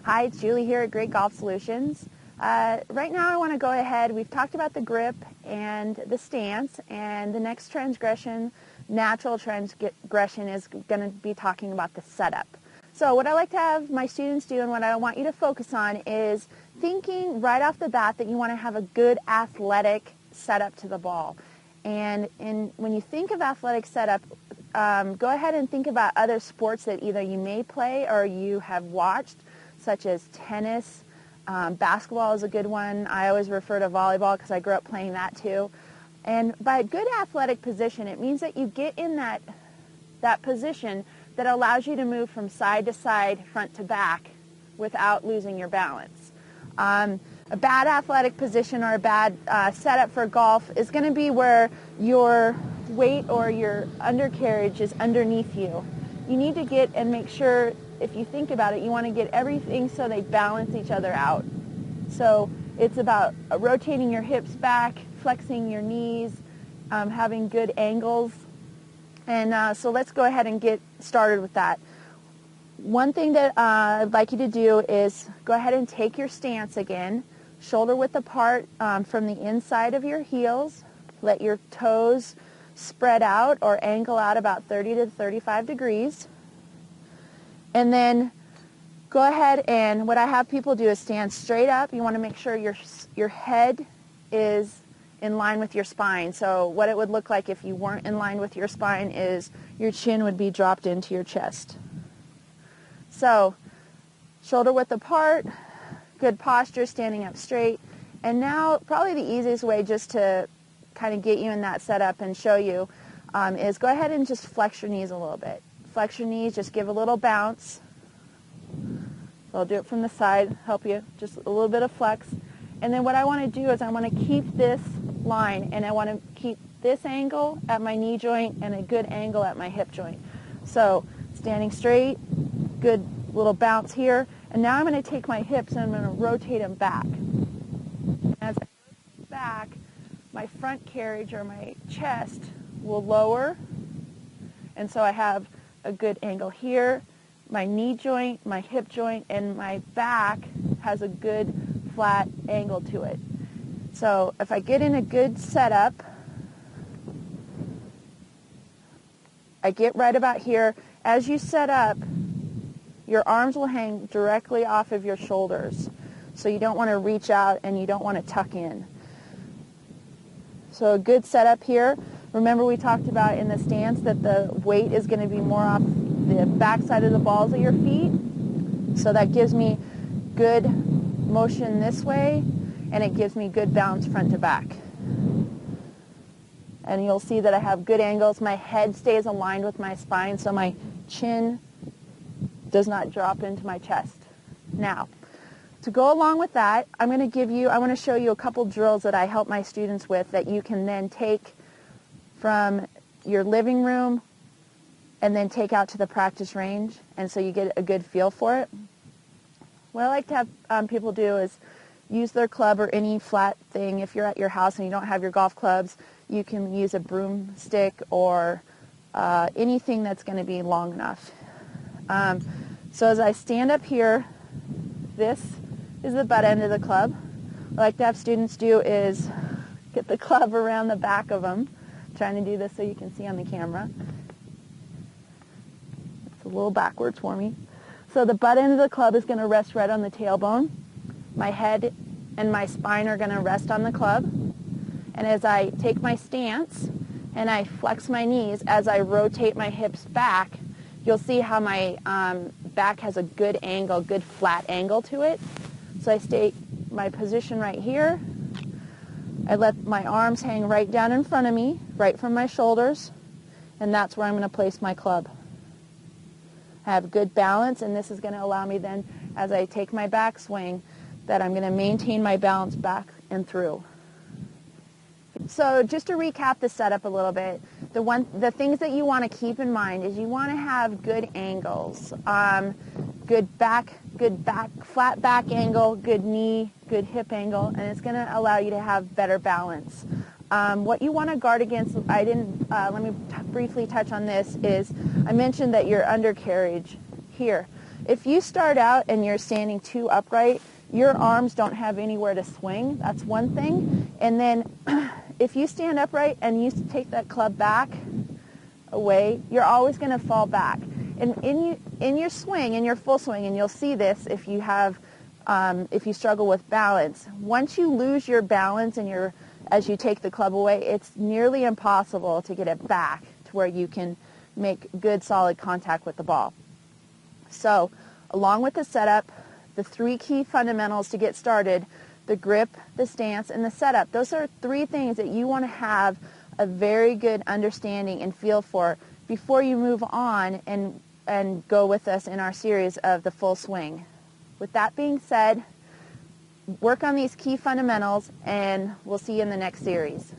Hi, it's Julie here at Great Golf Solutions. Right now I want to go ahead, we've talked about the grip and the stance, and the next natural transgression is going to be talking about the setup. So what I like to have my students do and what I want you to focus on is thinking right off the bat that you want to have a good athletic setup to the ball. And when you think of athletic setup, go ahead and think about other sports that either you may play or you have watched, such as tennis. Basketball is a good one. I always refer to volleyball because I grew up playing that too. And by a good athletic position, it means that you get in that position that allows you to move from side to side, front to back, without losing your balance. A bad athletic position or a bad setup for golf is going to be where your weight or your undercarriage is underneath you. You need to get and make sure, if you think about it, you want to get everything so they balance each other out. So it's about rotating your hips back, flexing your knees, having good angles. And so let's go ahead and get started with that. One thing that I'd like you to do is go ahead and take your stance again, shoulder width apart from the inside of your heels. Let your toes spread out or angle out about 30 to 35 degrees. And then go ahead and what I have people do is stand straight up. You want to make sure your head is in line with your spine. So what it would look like if you weren't in line with your spine is your chin would be dropped into your chest. So shoulder width apart, good posture, standing up straight. And now probably the easiest way just to kind of get you in that setup and show you is go ahead and just flex your knees a little bit. Flex your knees, just give a little bounce. So I'll do it from the side, help you, just a little bit of flex. And then what I want to do is I want to keep this line, and I want to keep this angle at my knee joint and a good angle at my hip joint. So standing straight, good little bounce here. And now I'm going to take my hips and I'm going to rotate them back. As I rotate back, my front carriage or my chest will lower. And so I have a good angle here. My knee joint, my hip joint, and my back has a good flat angle to it. So if I get in a good setup, I get right about here. As you set up, your arms will hang directly off of your shoulders. So you don't want to reach out and you don't want to tuck in. So a good setup here. Remember we talked about in the stance that the weight is going to be more off the backside of the balls of your feet. So that gives me good motion this way, and it gives me good bounce front to back. And you'll see that I have good angles. My head stays aligned with my spine, so my chin does not drop into my chest. Now, to go along with that, I want to show you a couple drills that I help my students with that you can then take from your living room and then take out to the practice range, and so you get a good feel for it. What I like to have people do is use their club or any flat thing. If you're at your house and you don't have your golf clubs, you can use a broomstick or anything that's going to be long enough. So as I stand up here, this is the butt end of the club. What I like to have students do is get the club around the back of them. I'm trying to do this so you can see on the camera. It's a little backwards for me. So the butt end of the club is going to rest right on the tailbone. My head and my spine are going to rest on the club. And as I take my stance and I flex my knees, as I rotate my hips back, you'll see how my back has a good angle, good flat angle to it. So I stay my position right here. I let my arms hang right down in front of me, right from my shoulders, and that's where I'm going to place my club. I have good balance, and this is going to allow me then, as I take my backswing, that I'm going to maintain my balance back and through. So just to recap the setup a little bit, the things that you want to keep in mind is you want to have good angles, good back, flat back angle, good knee, good hip angle, and it's going to allow you to have better balance. What you want to guard against, let me briefly touch on this, is I mentioned that your undercarriage here, If you start out and you're standing too upright, your arms don't have anywhere to swing. That's one thing. And then if you stand upright and you take that club back away, you're always going to fall back. And in your swing, in your full swing, and you'll see this if you have, if you struggle with balance, once you lose your balance and as you take the club away, it's nearly impossible to get it back to where you can make good solid contact with the ball. So along with the setup, the 3 key fundamentals to get started, the grip, the stance, and the setup, those are 3 things that you want to have a very good understanding and feel for before you move on and go with us in our series of the full swing. With that being said, work on these key fundamentals, and we'll see you in the next series.